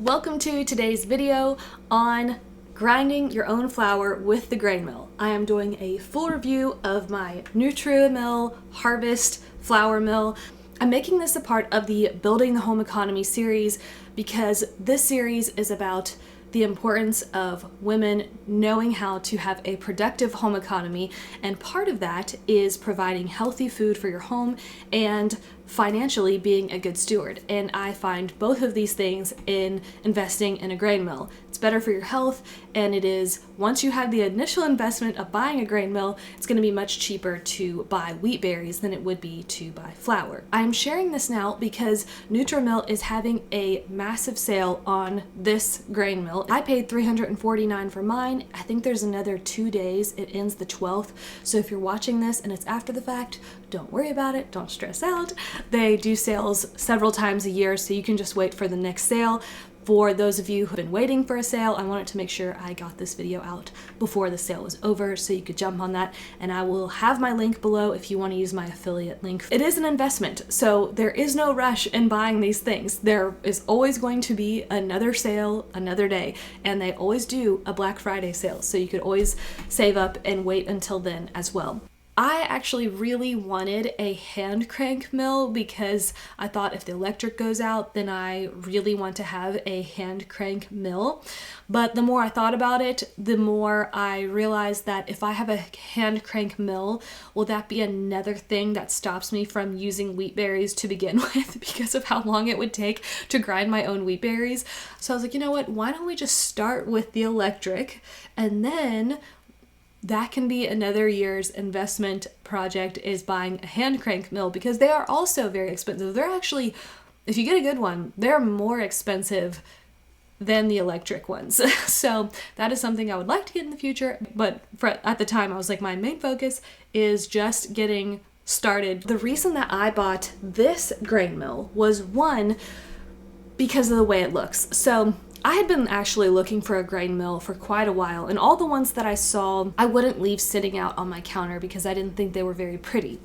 Welcome to today's video on grinding your own flour with the grain mill. I am doing a full review of my Nutrimill Harvest flour mill. I'm making this a part of the Building the Home Economy series because this series is about the importance of women knowing how to have a productive home economy, and part of that is providing healthy food for your home and financially being a good steward. And I find both of these things in investing in a grain mill. It's better for your health, and it is, once you have the initial investment of buying a grain mill, it's going to be much cheaper to buy wheat berries than it would be to buy flour. I'm sharing this now because Nutrimill is having a massive sale on this grain mill. I paid $349 for mine. I think there's another 2 days. It ends the 12th. So if you're watching this and it's after the fact, don't worry about it. Don't stress out. They do sales several times a year, so you can just wait for the next sale. For those of you who've been waiting for a sale, I wanted to make sure I got this video out before the sale was over so you could jump on that, and I will have my link below if you want to use my affiliate link. It is an investment, so there is no rush in buying these things. There is always going to be another sale another day, and they always do a Black Friday sale, so you could always save up and wait until then as well. I actually really wanted a hand crank mill because I thought if the electric goes out, then I really want to have a hand crank mill. But the more I thought about it, the more I realized that if I have a hand crank mill, will that be another thing that stops me from using wheat berries to begin with because of how long it would take to grind my own wheat berries? So I was like, you know what, why don't we just start with the electric, and then that can be another year's investment project, is buying a hand crank mill, because they are also very expensive. They're actually, if you get a good one, they're more expensive than the electric ones. So that is something I would like to get in the future. But at the time, I was like, my main focus is just getting started. The reason that I bought this grain mill was, one, because of the way it looks. So I had been actually looking for a grain mill for quite a while, and all the ones that I saw, I wouldn't leave sitting out on my counter because I didn't think they were very pretty.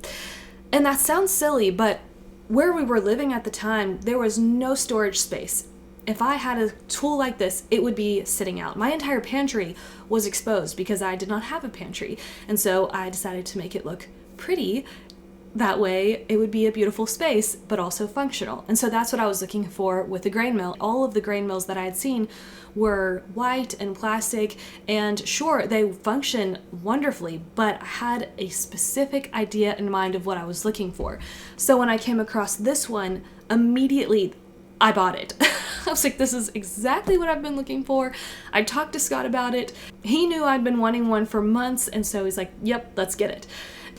And that sounds silly, but where we were living at the time, there was no storage space. If I had a tool like this, it would be sitting out. My entire pantry was exposed because I did not have a pantry, and so I decided to make it look pretty. That way it would be a beautiful space, but also functional. And so that's what I was looking for with the grain mill. All of the grain mills that I had seen were white and plastic, and sure, they function wonderfully, but I had a specific idea in mind of what I was looking for. So when I came across this one, immediately I bought it. I was like, this is exactly what I've been looking for. I talked to Scott about it. He knew I'd been wanting one for months, and so he's like, yep, let's get it.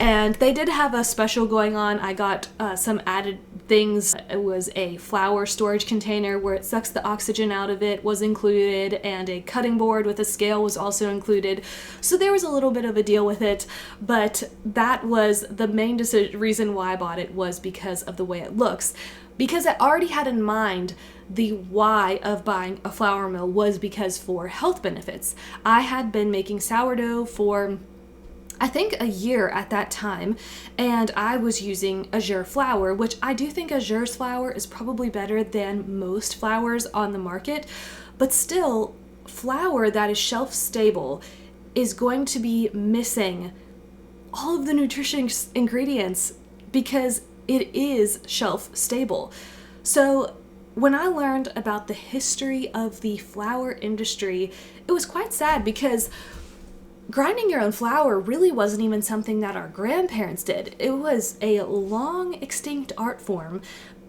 And they did have a special going on. I got some added things. It was a flour storage container where it sucks the oxygen out of it was included, and a cutting board with a scale was also included. So there was a little bit of a deal with it, but that was the main reason why I bought it, was because of the way it looks. Because I already had in mind the why of buying a flour mill was because for health benefits. I had been making sourdough for, I think, a year at that time, and I was using Azure flour, which I do think Azure's flour is probably better than most flours on the market, but still, flour that is shelf stable is going to be missing all of the nutrition ingredients because it is shelf stable. So when I learned about the history of the flour industry, it was quite sad, because grinding your own flour really wasn't even something that our grandparents did. It was a long extinct art form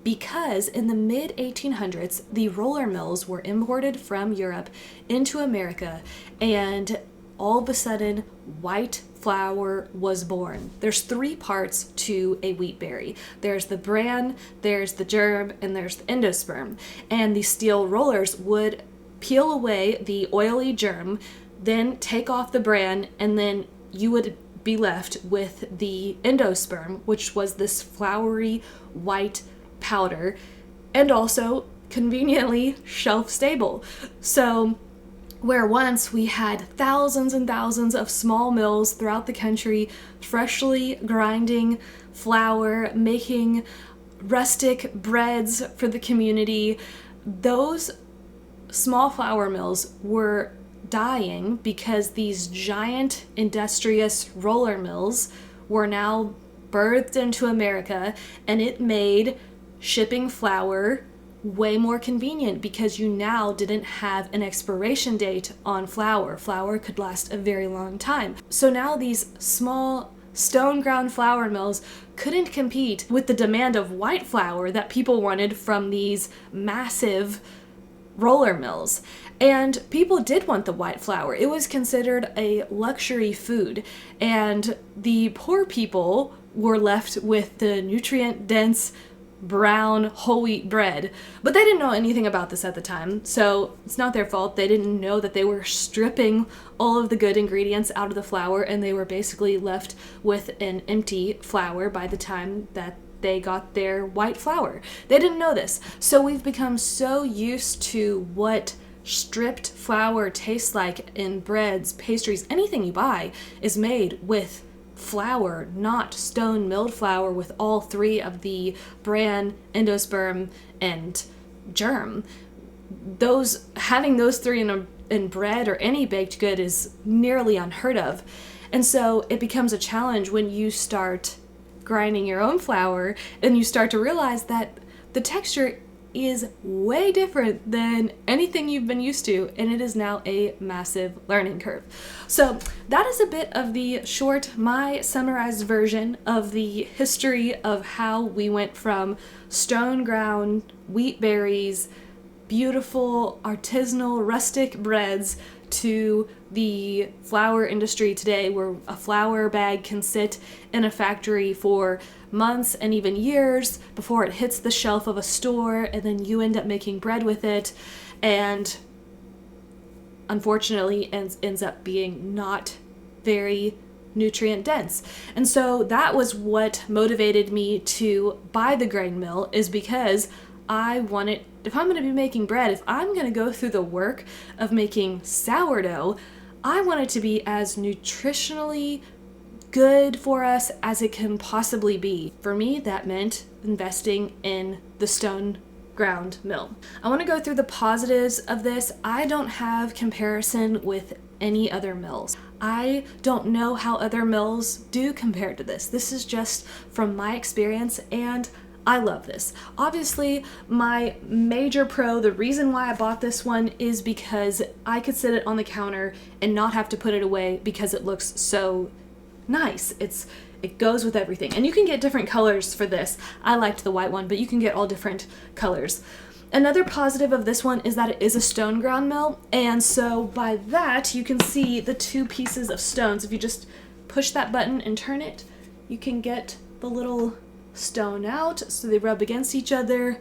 because in the mid-1800s, the roller mills were imported from Europe into America, and all of a sudden, white flour was born. There's 3 parts to a wheat berry. There's the bran, there's the germ, and there's the endosperm. And the steel rollers would peel away the oily germ, then take off the bran, and then you would be left with the endosperm, which was this floury white powder, and also conveniently shelf stable. So where once we had thousands and thousands of small mills throughout the country freshly grinding flour, making rustic breads for the community, those small flour mills were dying because these giant industrious roller mills were now birthed into America, and it made shipping flour way more convenient because you now didn't have an expiration date on flour. Flour could last a very long time. So now these small stone ground flour mills couldn't compete with the demand of white flour that people wanted from these massive roller mills. And people did want the white flour. It was considered a luxury food, and the poor people were left with the nutrient-dense brown whole wheat bread. But they didn't know anything about this at the time, so it's not their fault. They didn't know that they were stripping all of the good ingredients out of the flour, and they were basically left with an empty flour by the time that they got their white flour. They didn't know this. So we've become so used to what stripped flour tastes like in breads, pastries, anything you buy is made with flour, not stone milled flour with all three of the bran, endosperm, and germ. Having those three in bread or any baked good is nearly unheard of. And so it becomes a challenge when you start grinding your own flour and you start to realize that the texture is way different than anything you've been used to, and it is now a massive learning curve. So that is a bit of the short, my summarized version of the history of how we went from stone ground wheat berries, beautiful artisanal rustic breads, to the flour industry today, where a flour bag can sit in a factory for months and even years before it hits the shelf of a store, and then you end up making bread with it, and unfortunately ends up being not very nutrient dense. And so that was what motivated me to buy the grain mill, is because I wanted, if I'm going to be making bread, if I'm going to go through the work of making sourdough, I want it to be as nutritionally good for us as it can possibly be. For me, that meant investing in the stone ground mill. I want to go through the positives of this. I don't have comparison with any other mills. I don't know how other mills do compared to this. This is just from my experience, and I love this. Obviously, my major pro, the reason why I bought this one, is because I could sit it on the counter and not have to put it away because it looks so nice. It goes with everything. And you can get different colors for this. I liked the white one, but you can get all different colors. Another positive of this one is that it is a stone ground mill, and so by that you can see the two pieces of stones. If you just push that button and turn it, you can get the little stone out, so they rub against each other,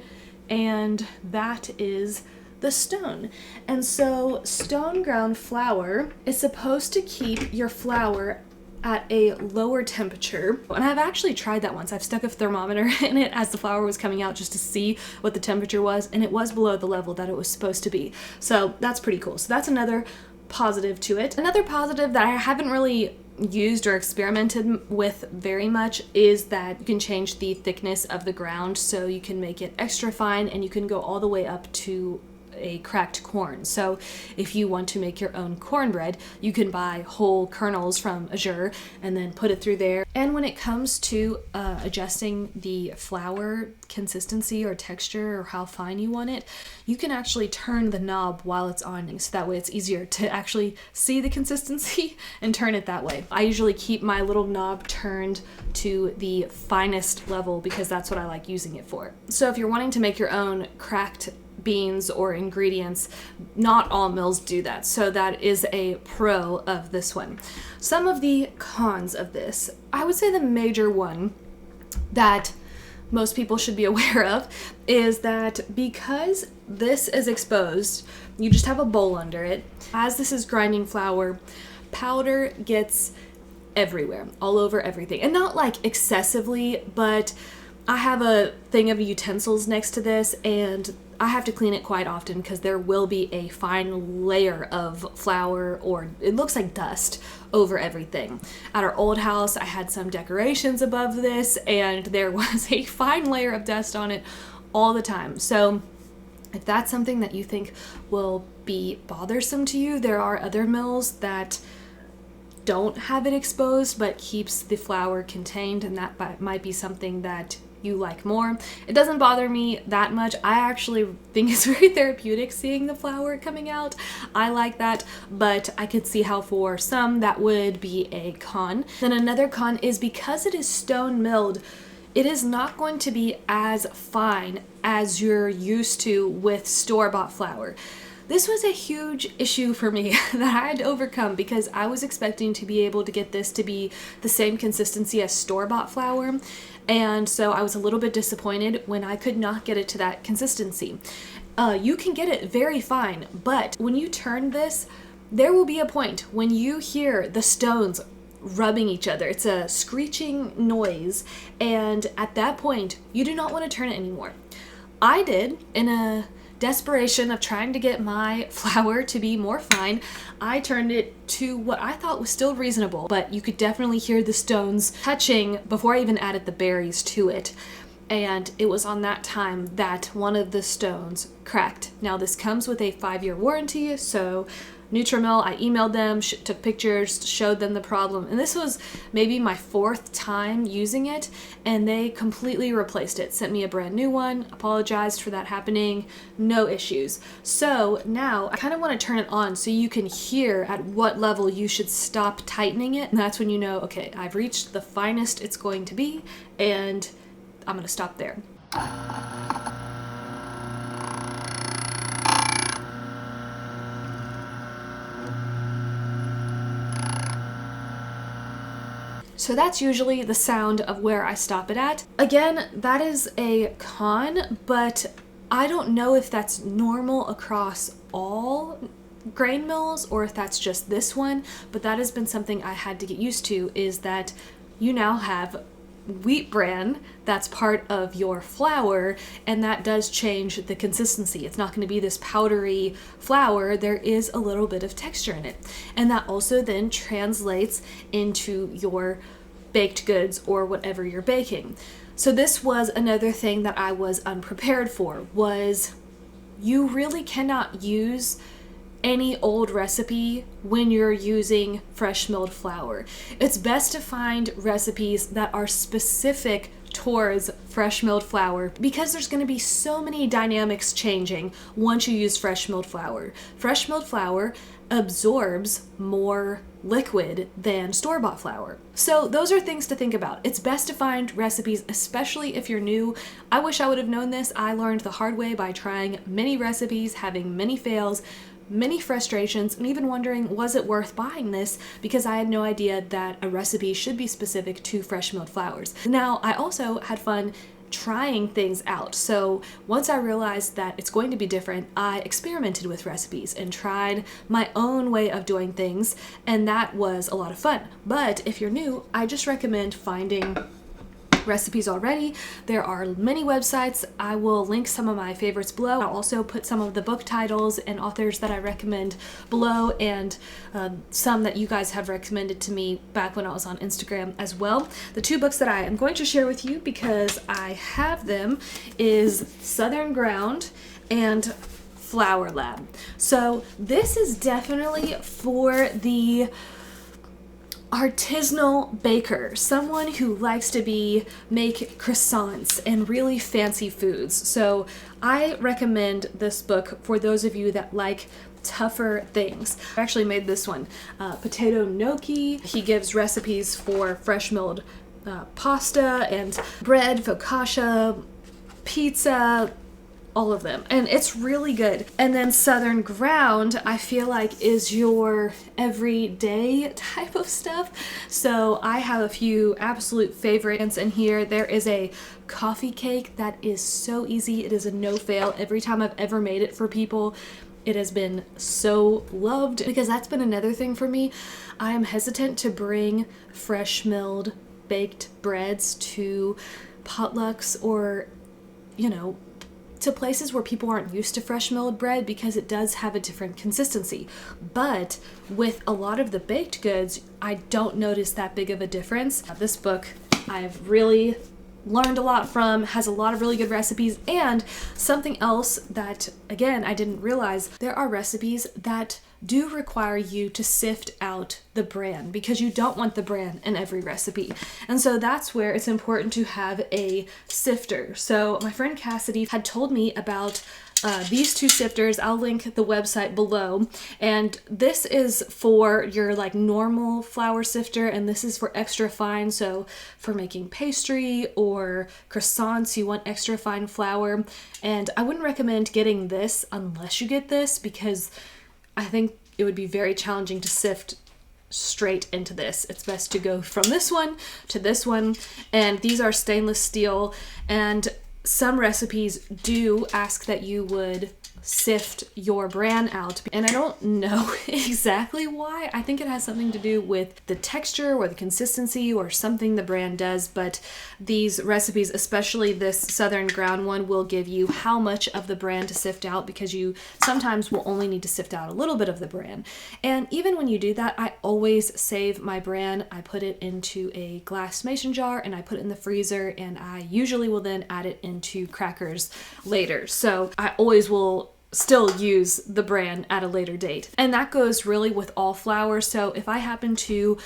and that is the stone. And so stone ground flour is supposed to keep your flour at a lower temperature. And I've actually tried that once. I've stuck a thermometer in it as the flour was coming out just to see what the temperature was, and it was below the level that it was supposed to be. So that's pretty cool. So that's another positive to it. Another positive that I haven't really used or experimented with very much is that you can change the thickness of the ground, so you can make it extra fine and you can go all the way up to a cracked corn. So if you want to make your own cornbread, you can buy whole kernels from Azure and then put it through there. And when it comes to adjusting the flour consistency or texture or how fine you want it, you can actually turn the knob while it's on, so that way it's easier to actually see the consistency and turn it that way. I usually keep my little knob turned to the finest level because that's what I like using it for. So if you're wanting to make your own cracked beans or ingredients, not all mills do that, so that is a pro of this one. Some of the cons of this, I would say the major one that most people should be aware of is that because this is exposed, you just have a bowl under it. As this is grinding flour, powder gets everywhere, all over everything, and not like excessively, but I have a thing of utensils next to this, and I have to clean it quite often because there will be a fine layer of flour, or it looks like dust, over everything. At our old house, I had some decorations above this, and there was a fine layer of dust on it all the time. So If that's something that you think will be bothersome to you, there are other mills that don't have it exposed but keeps the flour contained, and that might be something that you like more. It doesn't bother me that much. I actually think it's very therapeutic seeing the flour coming out. I like that, but I could see how for some that would be a con. Then another con is because it is stone milled, it is not going to be as fine as you're used to with store-bought flour. This was a huge issue for me that I had to overcome because I was expecting to be able to get this to be the same consistency as store-bought flour. And so I was a little bit disappointed when I could not get it to that consistency. You can get it very fine, but when you turn this, there will be a point when you hear the stones rubbing each other. It's a screeching noise, and at that point, you do not want to turn it anymore. I did, in a desperation of trying to get my flour to be more fine. I turned it to what I thought was still reasonable, but you could definitely hear the stones touching before I even added the berries to it. And it was on that time that one of the stones cracked. Now this comes with a 5-year warranty, so Nutrimill, I emailed them, took pictures, showed them the problem, and this was maybe my 4th time using it, and they completely replaced it, sent me a brand new one, apologized for that happening, no issues. So now I kind of want to turn it on so you can hear at what level you should stop tightening it, and that's when you know, okay, I've reached the finest it's going to be, and I'm going to stop there. So that's usually the sound of where I stop it at. Again, that is a con, but I don't know if that's normal across all grain mills or if that's just this one, but that has been something I had to get used to, is that you now have wheat bran that's part of your flour, and that does change the consistency. It's not going to be this powdery flour. There is a little bit of texture in it, and that also then translates into your baked goods or whatever you're baking. So this was another thing that I was unprepared for, was you really cannot use any old recipe when you're using fresh milled flour. It's best to find recipes that are specific towards fresh milled flour, because there's going to be so many dynamics changing once you use fresh milled flour. Fresh milled flour absorbs more liquid than store-bought flour. So those are things to think about. It's best to find recipes, especially if you're new. I wish I would have known this. I learned the hard way by trying many recipes, having many fails, many frustrations, and even wondering, was it worth buying this? Because I had no idea that a recipe should be specific to fresh milled flours. Now, I also had fun trying things out. So once I realized that it's going to be different, I experimented with recipes and tried my own way of doing things, and that was a lot of fun. But if you're new, I just recommend finding recipes already. There are many websites. I will link some of my favorites below. I'll also put some of the book titles and authors that I recommend below, and some that you guys have recommended to me back when I was on Instagram as well. The 2 books that I am going to share with you, because I have them, is Southern Ground and Flour Lab. So this is definitely for the artisanal baker, someone who likes to make croissants and really fancy foods. So I recommend this book for those of you that like tougher things. I actually made this one, potato gnocchi. He gives recipes for fresh milled pasta and bread, focaccia, pizza, all of them, and it's really good. And then Southern Ground, I feel like, is your everyday type of stuff. So I have a few absolute favorites in here. There is a coffee cake that is so easy. It is a no fail. Every time I've ever made it for people, it has been so loved, because that's been another thing for me. I am hesitant to bring fresh milled baked breads to potlucks or, to places where people aren't used to fresh milled bread, because it does have a different consistency. But with a lot of the baked goods, I don't notice that big of a difference. This book I've really learned a lot from, has a lot of really good recipes. And something else that, again, I didn't realize, there are recipes that do require you to sift out the bran because you don't want the bran in every recipe. And so that's where it's important to have a sifter. So my friend Cassidy had told me about these two sifters. I'll link the website below. And this is for your like normal flour sifter, and this is for extra fine. So for making pastry or croissants, you want extra fine flour. And I wouldn't recommend getting this unless you get this, because I think it would be very challenging to sift straight into this. It's best to go from this one to this one. And these are stainless steel, and some recipes do ask that you would sift your bran out, and I don't know exactly why. I think it has something to do with the texture or the consistency or something the bran does, but these recipes, especially this Southern Ground one, will give you how much of the bran to sift out, because you sometimes will only need to sift out a little bit of the bran. And even when you do that, I always save my bran. I put it into a glass mason jar and I put it in the freezer, and I usually will then add it into crackers later. So I always will still use the bran at a later date. And that goes really with all flour. So if I happen to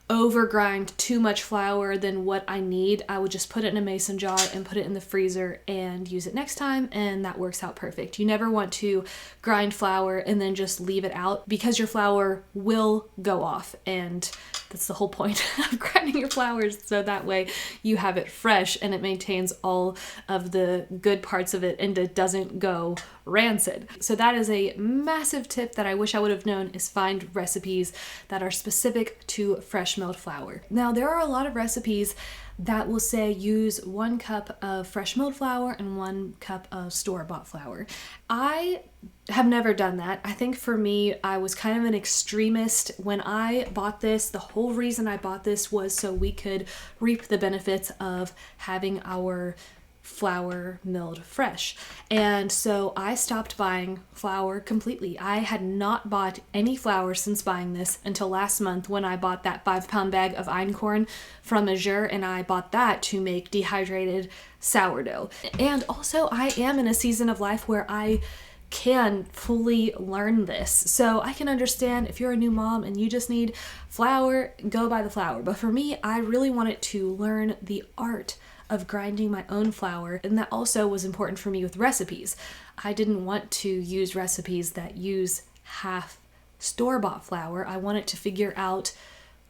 overgrind too much flour than what I need, I would just put it in a mason jar and put it in the freezer and use it next time, and that works out perfect. You never want to grind flour and then just leave it out, because your flour will go off, and that's the whole point of grinding your flours, so that way you have it fresh and it maintains all of the good parts of it and it doesn't go rancid. So that is a massive tip that I wish I would have known, is find recipes that are specific to fresh milled flour. Now, there are a lot of recipes that will say use 1 cup of fresh milled flour and 1 cup of store-bought flour. I have never done that. I think for me, I was kind of an extremist when I bought this. The whole reason I bought this was so we could reap the benefits of having our flour milled fresh. And so I stopped buying flour completely. I had not bought any flour since buying this until last month, when I bought that 5-pound bag of einkorn from Azure, and I bought that to make dehydrated sourdough. And also, I am in a season of life where I can fully learn this. So I can understand if you're a new mom and you just need flour, go buy the flour. But for me, I really wanted to learn the art of grinding my own flour, and that also was important for me with recipes. I didn't want to use recipes that use half store-bought flour. I wanted to figure out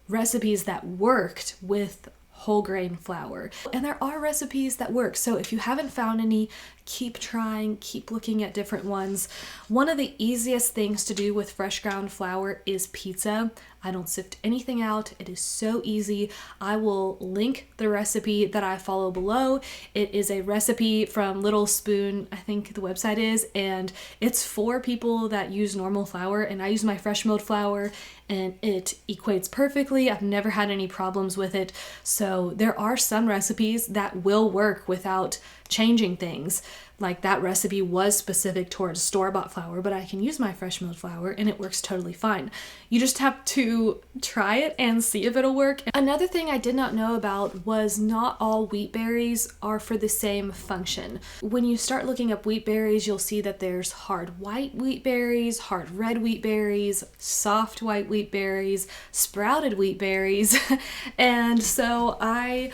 recipes that worked with whole grain flour. And there are recipes that work. So if you haven't found any, keep trying, keep looking at different ones. One of the easiest things to do with fresh ground flour is pizza. I don't sift anything out. It is so easy. I will link the recipe that I follow below. It is a recipe from Little Spoon, I think the website is, and it's for people that use normal flour, and I use my fresh milled flour and it equates perfectly. I've never had any problems with it. So there are some recipes that will work without changing things. Like that recipe was specific towards store-bought flour, but I can use my fresh milled flour and it works totally fine. You just have to try it and see if it'll work. Another thing I did not know about was not all wheat berries are for the same function. When you start looking up wheat berries, you'll see that there's hard white wheat berries, hard red wheat berries, soft white wheat berries, sprouted wheat berries. And so I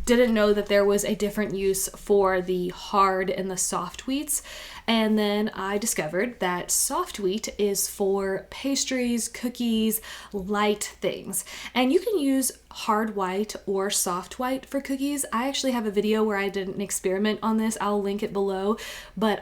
didn't know that there was a different use for the hard and the soft wheats. And then I discovered that soft wheat is for pastries, cookies, light things. And you can use hard white or soft white for cookies. I actually have a video where I did an experiment on this. I'll link it below. But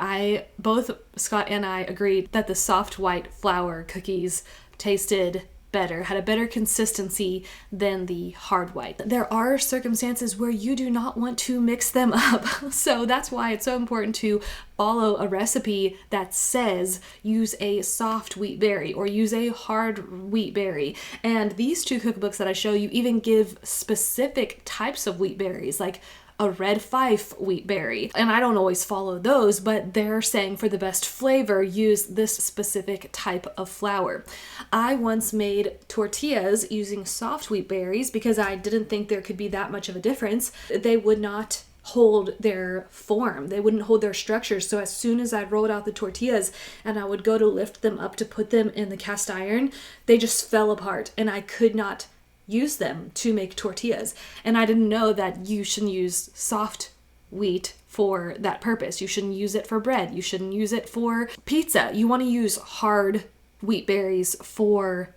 both Scott and I agreed that the soft white flour cookies tasted better, had a better consistency than the hard white. There are circumstances where you do not want to mix them up. So that's why it's so important to follow a recipe that says use a soft wheat berry or use a hard wheat berry. And these two cookbooks that I show you even give specific types of wheat berries, like a red fife wheat berry. And I don't always follow those, but they're saying for the best flavor, use this specific type of flour. I once made tortillas using soft wheat berries because I didn't think there could be that much of a difference. They would not hold their form. They wouldn't hold their structure. So as soon as I rolled out the tortillas and I would go to lift them up to put them in the cast iron, they just fell apart and I could not use them to make tortillas. And I didn't know that you shouldn't use soft wheat for that purpose. You shouldn't use it for bread. You shouldn't use it for pizza. You want to use hard wheat berries for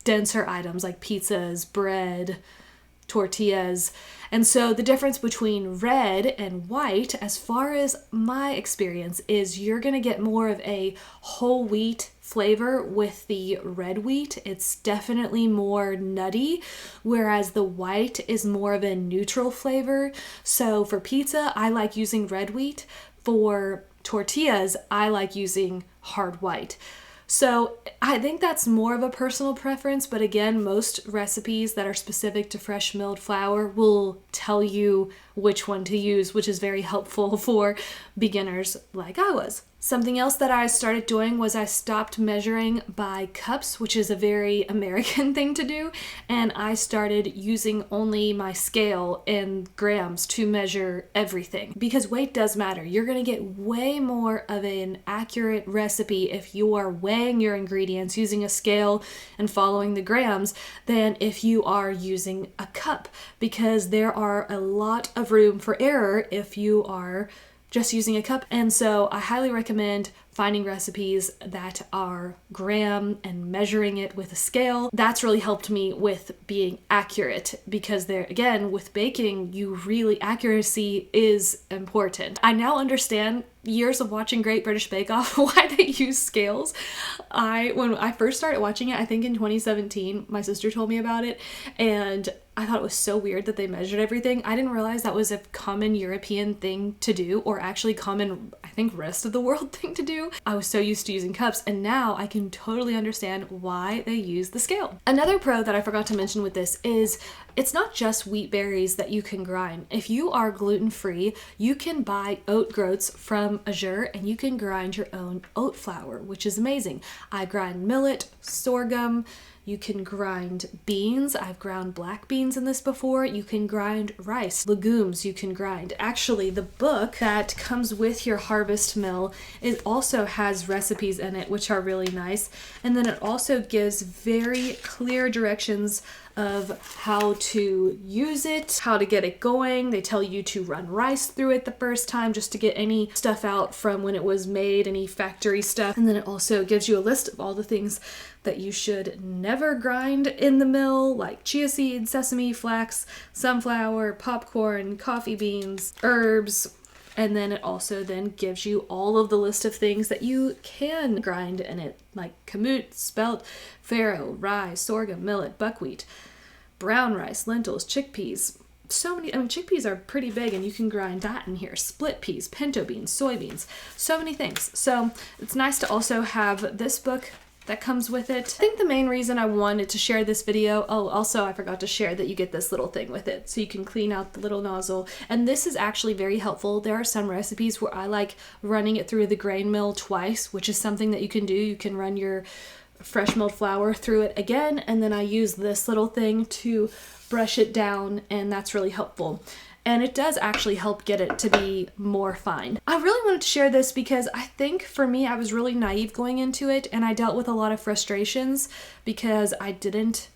denser items like pizzas, bread, tortillas. And so the difference between red and white, as far as my experience, is you're going to get more of a whole wheat flavor with the red wheat. It's definitely more nutty, whereas the white is more of a neutral flavor. So for pizza, I like using red wheat. For tortillas, I like using hard white. So I think that's more of a personal preference, but again, most recipes that are specific to fresh milled flour will tell you which one to use, which is very helpful for beginners like I was. Something else that I started doing was I stopped measuring by cups, which is a very American thing to do, and I started using only my scale in grams to measure everything, because weight does matter. You're going to get way more of an accurate recipe if you are weighing your ingredients using a scale and following the grams than if you are using a cup, because there are a lot of room for error if you are just using a cup. And so I highly recommend finding recipes that are gram and measuring it with a scale. That's really helped me with being accurate, because there, again, with baking, accuracy is important. I now understand, years of watching Great British Bake Off, why they use scales. When I first started watching it, I think in 2017, my sister told me about it, and I thought it was so weird that they measured everything. I didn't realize that was a common European thing to do, or actually common, I think, rest of the world thing to do. I was so used to using cups, and now I can totally understand why they use the scale. Another pro that I forgot to mention with this is it's not just wheat berries that you can grind. If you are gluten-free, you can buy oat groats from Azure and you can grind your own oat flour, which is amazing. I grind millet, sorghum. You can grind beans. I've ground black beans in this before. You can grind rice, legumes you can grind. Actually, the book that comes with your harvest mill, it also has recipes in it, which are really nice. And then it also gives very clear directions of how to use it, how to get it going. They tell you to run rice through it the first time just to get any stuff out from when it was made, any factory stuff. And then it also gives you a list of all the things that you should never grind in the mill, like chia seeds, sesame, flax, sunflower, popcorn, coffee beans, herbs. And then it also then gives you all of the list of things that you can grind in it, like kamut, spelt, farro, rye, sorghum, millet, buckwheat, brown rice, lentils, chickpeas. So many, chickpeas are pretty big and you can grind that in here. Split peas, pinto beans, soybeans, so many things. So it's nice to also have this book that comes with it. I think the main reason I wanted to share this video, also I forgot to share that you get this little thing with it, so you can clean out the little nozzle. And this is actually very helpful. There are some recipes where I like running it through the grain mill twice, which is something that you can do. You can run your fresh milled flour through it again, and then I use this little thing to brush it down, and that's really helpful. And it does actually help get it to be more fine. I really wanted to share this because I think for me, I was really naive going into it, and I dealt with a lot of frustrations because I didn't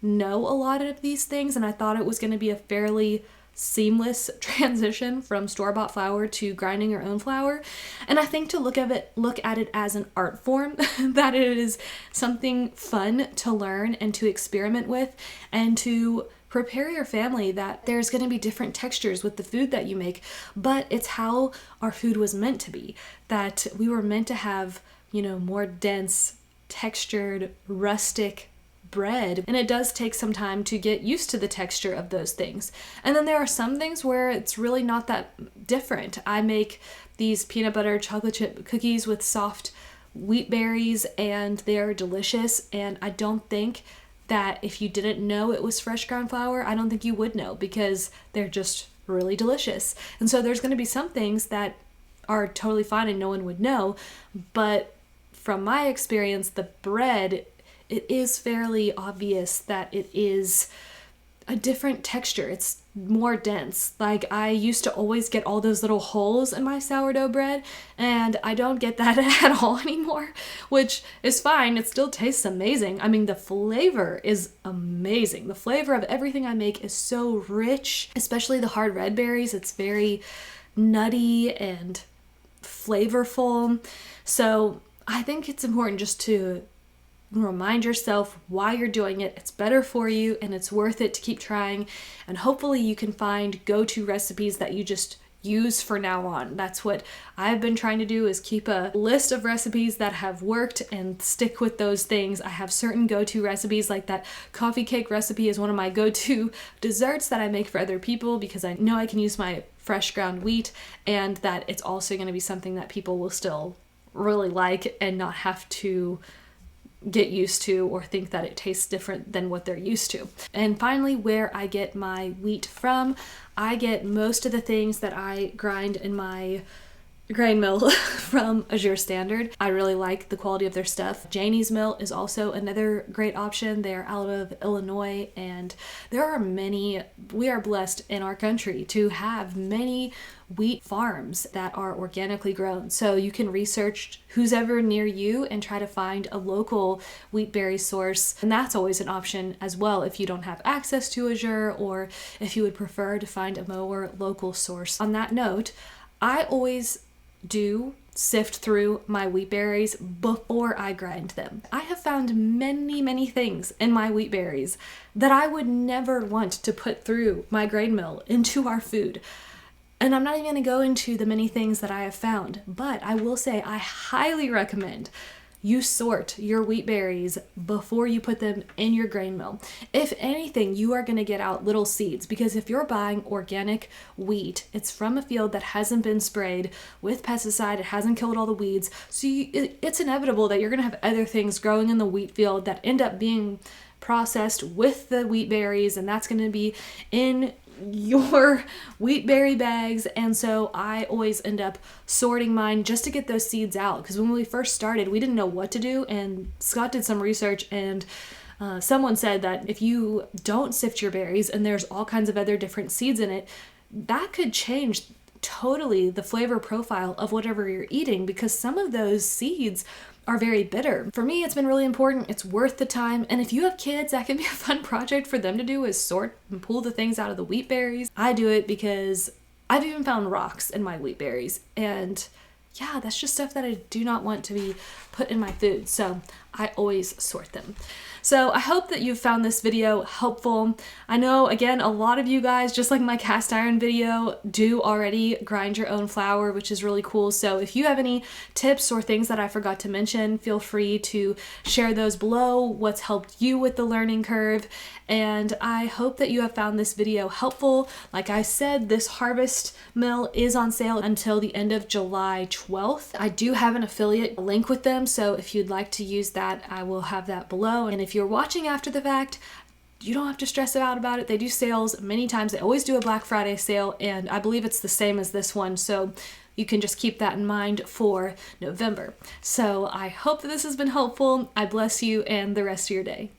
know a lot of these things, and I thought it was going to be a fairly seamless transition from store-bought flour to grinding your own flour. And I think to look at it as an art form, that it is something fun to learn and to experiment with, and to prepare your family that there's going to be different textures with the food that you make, but it's how our food was meant to be, that we were meant to have, more dense, textured, rustic bread. And it does take some time to get used to the texture of those things. And then there are some things where it's really not that different. I make these peanut butter chocolate chip cookies with soft wheat berries, and they are delicious. And I don't think that if you didn't know it was fresh ground flour, I don't think you would know, because they're just really delicious. And so there's going to be some things that are totally fine and no one would know, but from my experience, the bread, it is fairly obvious that it is a different texture. It's more dense. Like, I used to always get all those little holes in my sourdough bread, and I don't get that at all anymore, which is fine. It still tastes amazing. I mean, the flavor is amazing. The flavor of everything I make is so rich, especially the hard red berries. It's very nutty and flavorful. So I think it's important just to remind yourself why you're doing it. It's better for you and it's worth it to keep trying. And hopefully you can find go-to recipes that you just use for now on. That's what I've been trying to do, is keep a list of recipes that have worked and stick with those things. I have certain go-to recipes, like that coffee cake recipe is one of my go-to desserts that I make for other people, because I know I can use my fresh ground wheat, and that it's also going to be something that people will still really like and not have to get used to or think that it tastes different than what they're used to. And finally, where I get my wheat from, I get most of the things that I grind in my grain mill from Azure Standard. I really like the quality of their stuff. Janie's Mill is also another great option. They're out of Illinois, and there are many, we are blessed in our country to have many wheat farms that are organically grown. So you can research who's ever near you and try to find a local wheat berry source. And that's always an option as well if you don't have access to Azure, or if you would prefer to find a more local source. On that note, I always do sift through my wheat berries before I grind them. I have found many things in my wheat berries that I would never want to put through my grain mill into our food. And I'm not even going to go into the many things that I have found, but I will say I highly recommend you sort your wheat berries before you put them in your grain mill. If anything, you are going to get out little seeds, because if you're buying organic wheat, it's from a field that hasn't been sprayed with pesticide, it hasn't killed all the weeds, so it's inevitable that you're going to have other things growing in the wheat field that end up being processed with the wheat berries, and that's going to be in your wheat berry bags. And so I always end up sorting mine just to get those seeds out, because when we first started we didn't know what to do, and Scott did some research, and someone said that if you don't sift your berries and there's all kinds of other different seeds in it, that could change totally the flavor profile of whatever you're eating, because some of those seeds are very bitter. For me, it's been really important. It's worth the time. And if you have kids, that can be a fun project for them to do, is sort and pull the things out of the wheat berries. I do it because I've even found rocks in my wheat berries. And yeah, that's just stuff that I do not want to be put in my food. So I always sort them. So I hope that you've found this video helpful. I know, again, a lot of you guys, just like my cast iron video, do already grind your own flour, which is really cool. So if you have any tips or things that I forgot to mention, feel free to share those below, what's helped you with the learning curve. And I hope that you have found this video helpful. Like I said, this harvest mill is on sale until the end of July 12th. I do have an affiliate link with them, so if you'd like to use that, I will have that below. And if you're watching after the fact, you don't have to stress out about it. They do sales many times. They always do a Black Friday sale, and I believe it's the same as this one, so you can just keep that in mind for November. So I hope that this has been helpful. I bless you and the rest of your day.